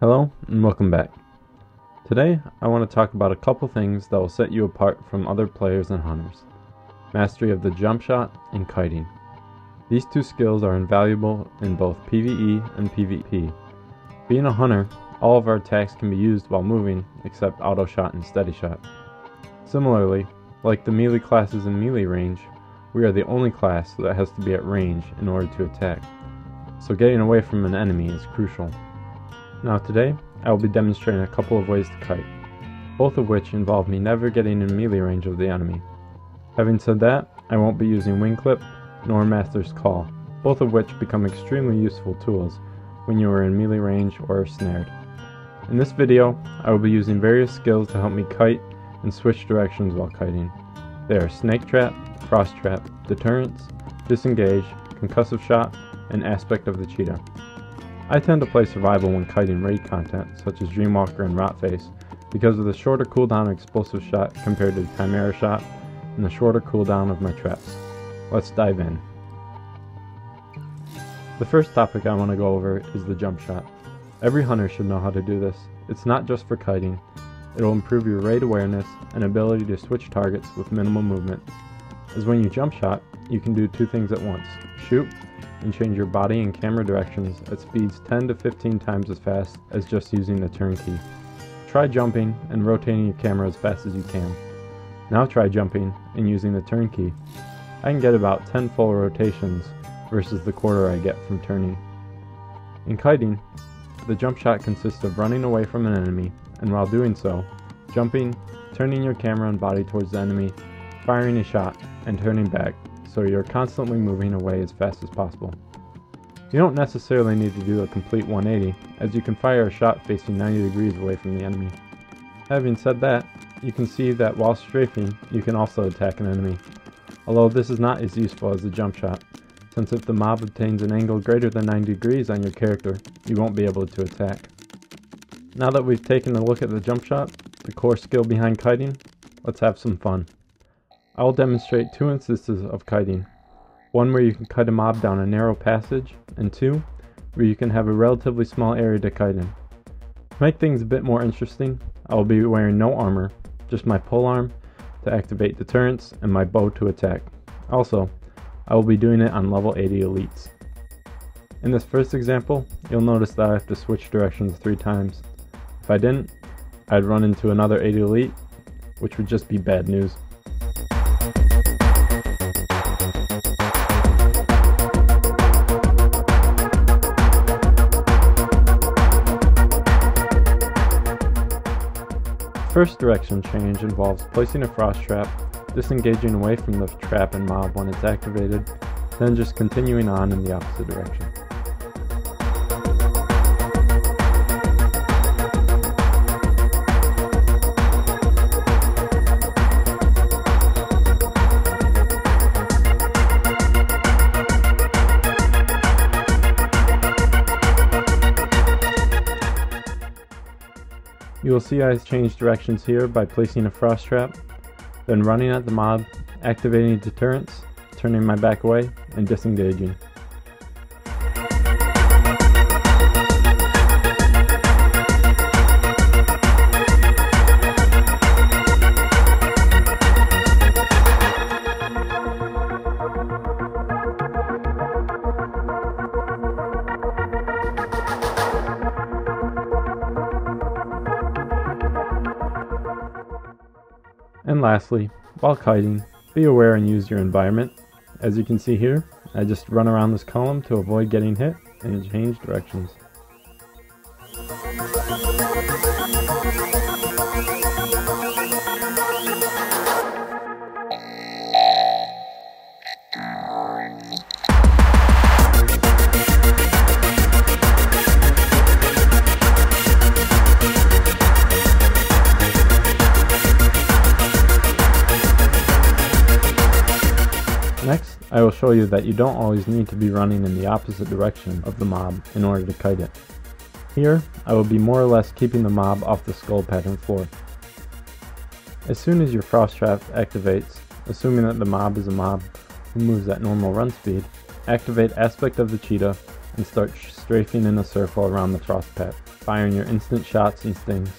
Hello and welcome back. Today I want to talk about a couple things that will set you apart from other players and hunters. Mastery of the jump shot and kiting. These two skills are invaluable in both PvE and PvP. Being a hunter, all of our attacks can be used while moving except auto shot and steady shot. Similarly, like the melee classes in melee range, we are the only class that has to be at range in order to attack. So getting away from an enemy is crucial. Now today, I will be demonstrating a couple of ways to kite, both of which involve me never getting in melee range of the enemy. Having said that, I won't be using wing clip nor master's call, both of which become extremely useful tools when you are in melee range or are snared. In this video, I will be using various skills to help me kite and switch directions while kiting. They are snake trap, cross trap, deterrence, disengage, concussive shot, and aspect of the cheetah. I tend to play survival when kiting raid content such as Dreamwalker and Rotface because of the shorter cooldown of explosive shot compared to the Chimera shot and the shorter cooldown of my traps. Let's dive in. The first topic I want to go over is the jump shot. Every hunter should know how to do this. It's not just for kiting. It will improve your raid awareness and ability to switch targets with minimal movement. As when you jump shot, you can do two things at once: shoot and change your body and camera directions at speeds 10 to 15 times as fast as just using the turn key. Try jumping and rotating your camera as fast as you can. Now try jumping and using the turn key. I can get about 10 full rotations versus the quarter I get from turning. In kiting, the jump shot consists of running away from an enemy, and while doing so, jumping, turning your camera and body towards the enemy, firing a shot, and turning back, so you're constantly moving away as fast as possible. You don't necessarily need to do a complete 180, as you can fire a shot facing 90 degrees away from the enemy. Having said that, you can see that while strafing, you can also attack an enemy, although this is not as useful as the jump shot, since if the mob obtains an angle greater than 90 degrees on your character, you won't be able to attack. Now that we've taken a look at the jump shot, the core skill behind kiting, let's have some fun. I will demonstrate two instances of kiting, one where you can kite a mob down a narrow passage, and two, where you can have a relatively small area to kite in. To make things a bit more interesting, I will be wearing no armor, just my polearm to activate deterrence and my bow to attack. Also, I will be doing it on level 80 elites. In this first example, you'll notice that I have to switch directions 3 times. If I didn't, I'd run into another 80 elite, which would just be bad news. First direction change involves placing a frost trap, disengaging away from the trap and mob when it's activated, then just continuing on in the opposite direction. You will see I changed directions here by placing a frost trap, then running at the mob, activating deterrence, turning my back away, and disengaging. And lastly, while kiting, be aware and use your environment. As you can see here, I just run around this column to avoid getting hit and change directions. Next, I will show you that you don't always need to be running in the opposite direction of the mob in order to kite it. Here, I will be more or less keeping the mob off the skull pattern floor. As soon as your frost trap activates, assuming that the mob is a mob who moves at normal run speed, activate aspect of the cheetah and start strafing in a circle around the frost patch, firing your instant shots and stings.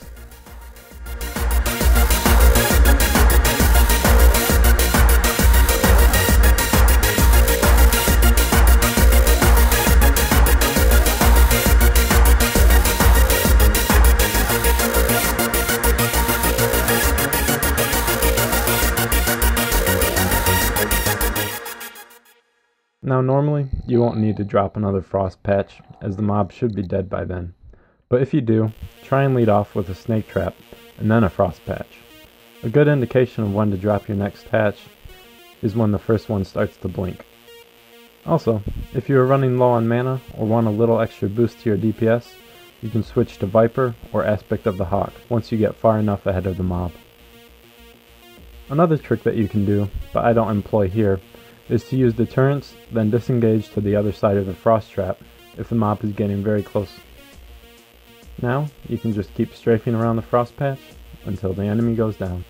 Now normally, you won't need to drop another frost patch, as the mob should be dead by then. But if you do, try and lead off with a snake trap, and then a frost patch. A good indication of when to drop your next patch is when the first one starts to blink. Also, if you are running low on mana, or want a little extra boost to your DPS, you can switch to Viper or Aspect of the Hawk once you get far enough ahead of the mob. Another trick that you can do, but I don't employ here, is to use deterrence, then disengage to the other side of the frost trap if the mob is getting very close. Now, you can just keep strafing around the frost patch until the enemy goes down.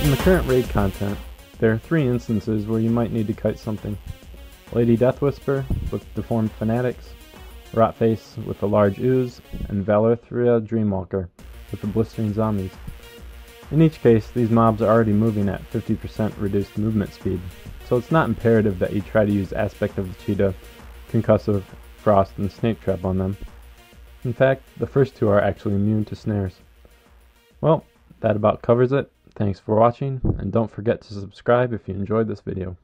In the current raid content, there are 3 instances where you might need to kite something. Lady Deathwhisper with deformed fanatics, Rotface with the large ooze, and Valorthria Dreamwalker with the blistering zombies. In each case, these mobs are already moving at 50% reduced movement speed, so it's not imperative that you try to use Aspect of the Cheetah, Concussive, Frost, and Snake Trap on them. In fact, the first 2 are actually immune to snares. Well, that about covers it. Thanks for watching, and don't forget to subscribe if you enjoyed this video.